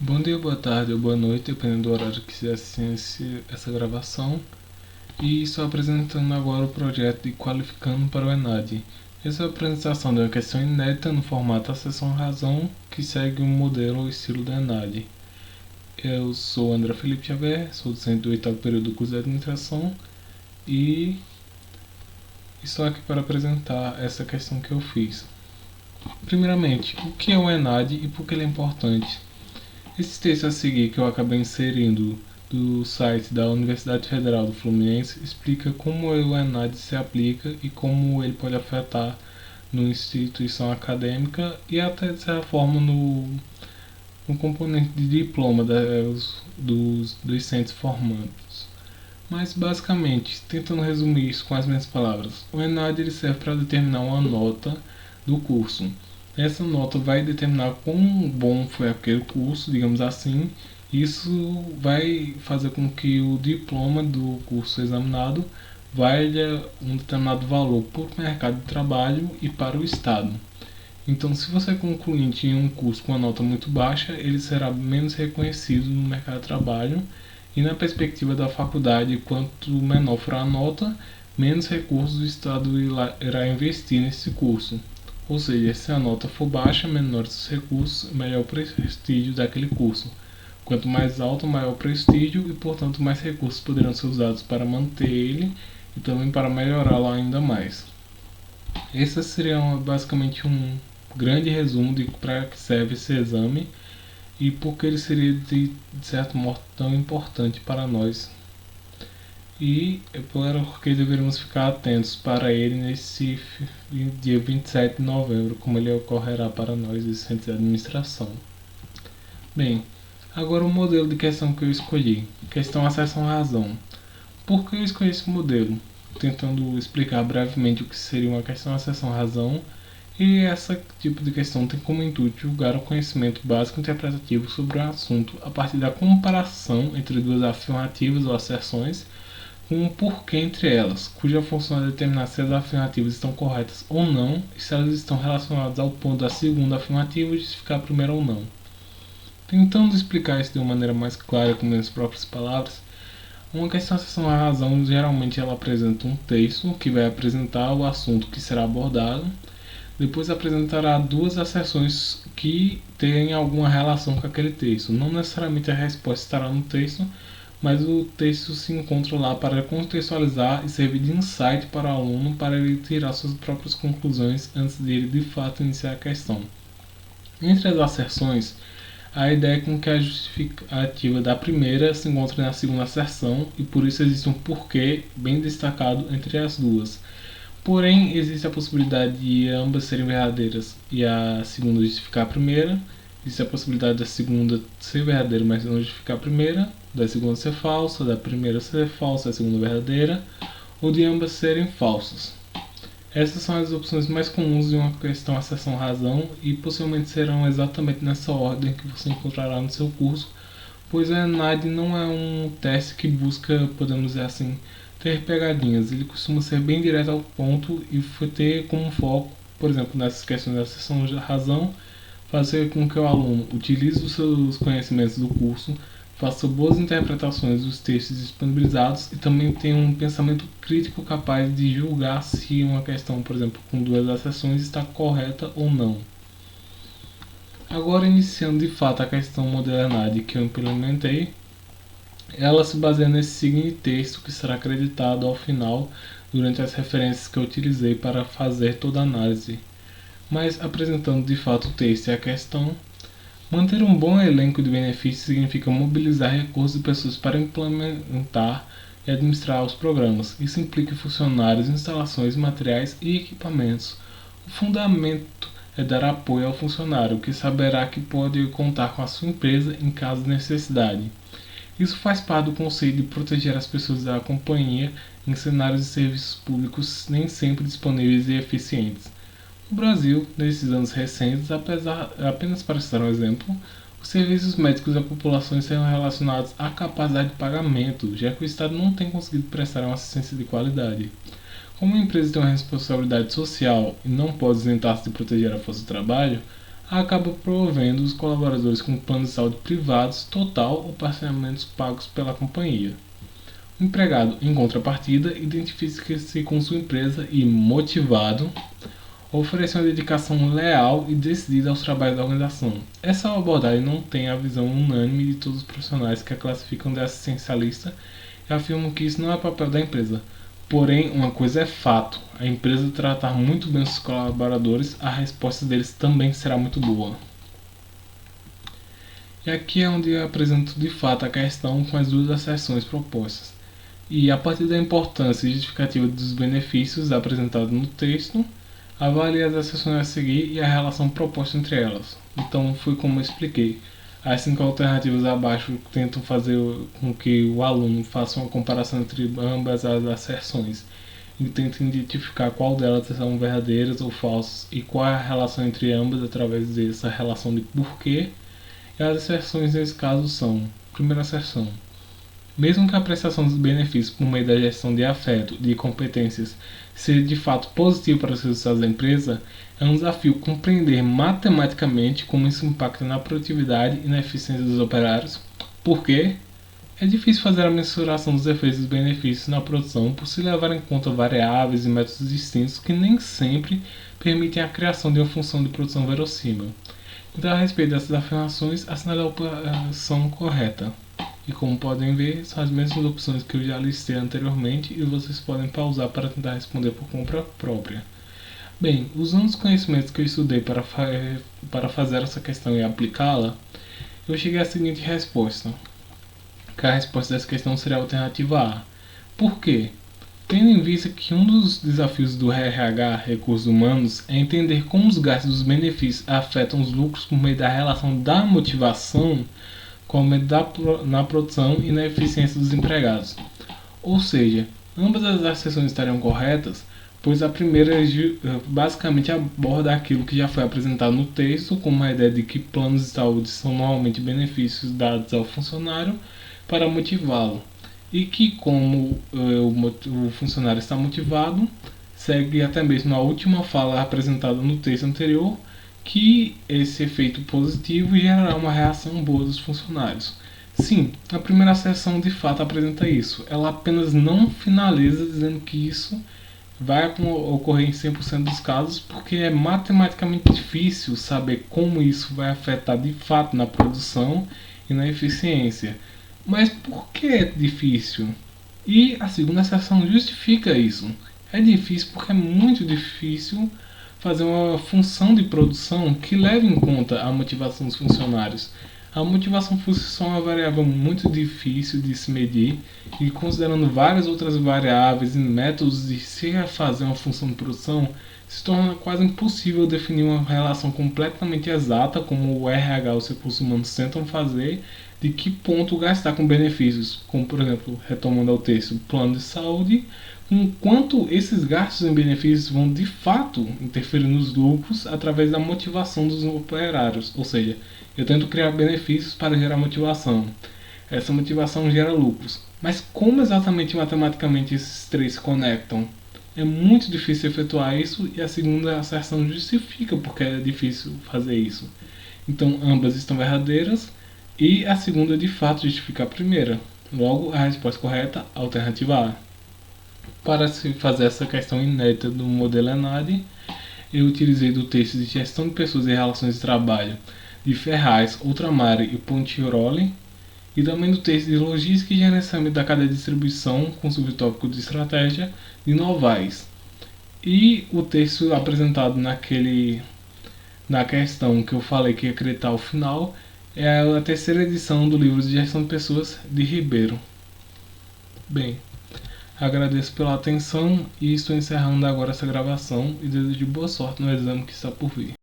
Bom dia, boa tarde ou boa noite, dependendo do horário que você assiste essa gravação. E estou apresentando agora o projeto de Qualificando para o ENAD. Essa apresentação de uma questão inédita no formato Acessão-Razão, que segue um modelo ou estilo do ENAD. Eu sou André Felipe Xavier, sou docente do 8º período do curso de Administração e estou aqui para apresentar essa questão que eu fiz. Primeiramente, o que é o ENAD e por que ele é importante? Esse texto a seguir que eu acabei inserindo do site da Universidade Federal do Fluminense explica como o ENAD se aplica e como ele pode afetar na instituição acadêmica e até de certa forma no componente de diploma dos docentes formandos. Mas basicamente, tentando resumir isso com as minhas palavras, o ENAD ele serve para determinar uma nota do curso. Essa nota vai determinar quão bom foi aquele curso, digamos assim. Isso vai fazer com que o diploma do curso examinado valha um determinado valor para o mercado de trabalho e para o Estado. Então, se você é concluinte em um curso com uma nota muito baixa, ele será menos reconhecido no mercado de trabalho e na perspectiva da faculdade, quanto menor for a nota, menos recursos o Estado irá investir nesse curso. Ou seja, se a nota for baixa, menores os recursos, melhor o prestígio daquele curso. Quanto mais alto, maior o prestígio e, portanto, mais recursos poderão ser usados para manter ele e também para melhorá-lo ainda mais. Esse seria basicamente um grande resumo de para que serve esse exame e por que ele seria de certo modo tão importante para nós. E é porque devemos ficar atentos para ele nesse dia 27 de novembro, como ele ocorrerá para nós, docentes de administração. Bem, agora o modelo de questão que eu escolhi, questão acessão-razão. Por que eu escolhi esse modelo? Tentando explicar brevemente o que seria uma questão acessão-razão, e esse tipo de questão tem como intuito julgar o conhecimento básico interpretativo sobre um assunto a partir da comparação entre duas afirmativas ou asserções com um porquê entre elas, cuja função é determinar se as afirmativas estão corretas ou não e se elas estão relacionadas ao ponto da segunda afirmativa e justificar a primeira ou não. Tentando explicar isso de uma maneira mais clara com minhas próprias palavras, uma questão acessão à razão geralmente ela apresenta um texto que vai apresentar o assunto que será abordado, depois apresentará duas asserções que têm alguma relação com aquele texto. Não necessariamente a resposta estará no texto, mas o texto se encontra lá para contextualizar e servir de insight para o aluno para ele tirar suas próprias conclusões antes de ele de fato iniciar a questão. Entre as asserções, a ideia é com que a justificativa da primeira se encontre na segunda asserção e por isso existe um porquê bem destacado entre as duas. Porém, existe a possibilidade de ambas serem verdadeiras e a segunda justificar a primeira. Existe a possibilidade da segunda ser verdadeira, mas não justificar a primeira, da segunda ser falsa, da primeira ser falsa, a segunda verdadeira, ou de ambas serem falsas. Essas são as opções mais comuns de uma questão acessão-razão e possivelmente serão exatamente nessa ordem que você encontrará no seu curso, pois o ENAD não é um teste que busca, podemos dizer assim, ter pegadinhas. Ele costuma ser bem direto ao ponto e ter como foco, por exemplo, nessas questões da acessão-razão, fazer com que o aluno utilize os seus conhecimentos do curso, faça boas interpretações dos textos disponibilizados e também tenha um pensamento crítico capaz de julgar se uma questão, por exemplo, com duas acessões está correta ou não. Agora, iniciando de fato a questão modelo ENAD que eu implementei, ela se baseia nesse seguinte texto que será acreditado ao final durante as referências que eu utilizei para fazer toda a análise. Mas apresentando de fato o texto e a questão, manter um bom elenco de benefícios significa mobilizar recursos e pessoas para implementar e administrar os programas. Isso implica funcionários, instalações, materiais e equipamentos. O fundamento é dar apoio ao funcionário, que saberá que pode contar com a sua empresa em caso de necessidade. Isso faz parte do conceito de proteger as pessoas da companhia em cenários de serviços públicos nem sempre disponíveis e eficientes. No Brasil, nesses anos recentes, apenas para citar um exemplo, os serviços médicos da população estão relacionados à capacidade de pagamento, já que o Estado não tem conseguido prestar uma assistência de qualidade. Como a empresa tem uma responsabilidade social e não pode isentar-se de proteger a força de trabalho, acaba promovendo os colaboradores com planos de saúde privados, total ou parcialmente pagos pela companhia. O empregado, em contrapartida, identifica-se com sua empresa e, motivado, oferece uma dedicação leal e decidida aos trabalhos da organização. Essa abordagem não tem a visão unânime de todos os profissionais que a classificam de assistencialista e afirmam que isso não é papel da empresa. Porém, uma coisa é fato: a empresa tratar muito bem os colaboradores, a resposta deles também será muito boa. E aqui é onde eu apresento de fato a questão com as duas asserções propostas. E a partir da importância e justificativa dos benefícios apresentados no texto, avalie as asserções a seguir e a relação proposta entre elas. Então, foi como eu expliquei. As 5 alternativas abaixo tentam fazer com que o aluno faça uma comparação entre ambas as asserções e tente identificar qual delas são verdadeiras ou falsas e qual é a relação entre ambas através dessa relação de porquê. E as asserções nesse caso são: primeira asserção: mesmo que a prestação dos benefícios por meio da gestão de afeto e de competências seja de fato positivo para os resultados da empresa, é um desafio compreender matematicamente como isso impacta na produtividade e na eficiência dos operários, porque é difícil fazer a mensuração dos efeitos dos benefícios na produção por se levar em conta variáveis e métodos distintos que nem sempre permitem a criação de uma função de produção verossímil. Então, a respeito dessas afirmações, assinale a opção correta. E como podem ver, são as mesmas opções que eu já listei anteriormente e vocês podem pausar para tentar responder por conta própria. Bem, usando os conhecimentos que eu estudei para fazer essa questão e aplicá-la, eu cheguei à seguinte resposta: que a resposta dessa questão seria a alternativa A. Por quê? Tendo em vista que um dos desafios do RH, recursos humanos, é entender como os gastos e os benefícios afetam os lucros por meio da relação da motivação com o aumento na produção e na eficiência dos empregados. Ou seja, ambas as asserções estariam corretas, pois a primeira basicamente aborda aquilo que já foi apresentado no texto, como a ideia de que planos de saúde são normalmente benefícios dados ao funcionário para motivá-lo, e que como o funcionário está motivado, segue até mesmo a última fala apresentada no texto anterior, que esse efeito positivo gerará uma reação boa dos funcionários. Sim, a primeira seção de fato apresenta isso. Ela apenas não finaliza dizendo que isso vai ocorrer em 100% dos casos, porque é matematicamente difícil saber como isso vai afetar de fato na produção e na eficiência. Mas por que é difícil? E a segunda seção justifica isso. É difícil porque é muito difícil fazer uma função de produção que leve em conta a motivação dos funcionários. A motivação por si só é uma variável muito difícil de se medir e, considerando várias outras variáveis e métodos de se fazer uma função de produção, se torna quase impossível definir uma relação completamente exata, como o RH e os recursos humanos tentam fazer, de que ponto gastar com benefícios, como por exemplo, retomando ao texto, plano de saúde, enquanto esses gastos em benefícios vão de fato interferir nos lucros através da motivação dos operários, ou seja, eu tento criar benefícios para gerar motivação. Essa motivação gera lucros. Mas como exatamente matematicamente esses três se conectam? É muito difícil efetuar isso e a segunda asserção justifica porque é difícil fazer isso. Então ambas estão verdadeiras e a segunda de fato justifica a primeira. Logo, a resposta correta, alternativa A. Para se fazer essa questão inédita do modelo ENADE, eu utilizei do texto de Gestão de Pessoas e Relações de Trabalho de Ferraz, Ultramar e Pontiroli, e também do texto de Logística e Gerenciamento da Cadeia de Distribuição, com subtópico de Estratégia, de Novaes. E o texto apresentado na questão que eu falei que ia acreditar ao final é a terceira edição do livro de Gestão de Pessoas de Ribeiro. Bem, agradeço pela atenção e estou encerrando agora essa gravação e desejo boa sorte no exame que está por vir.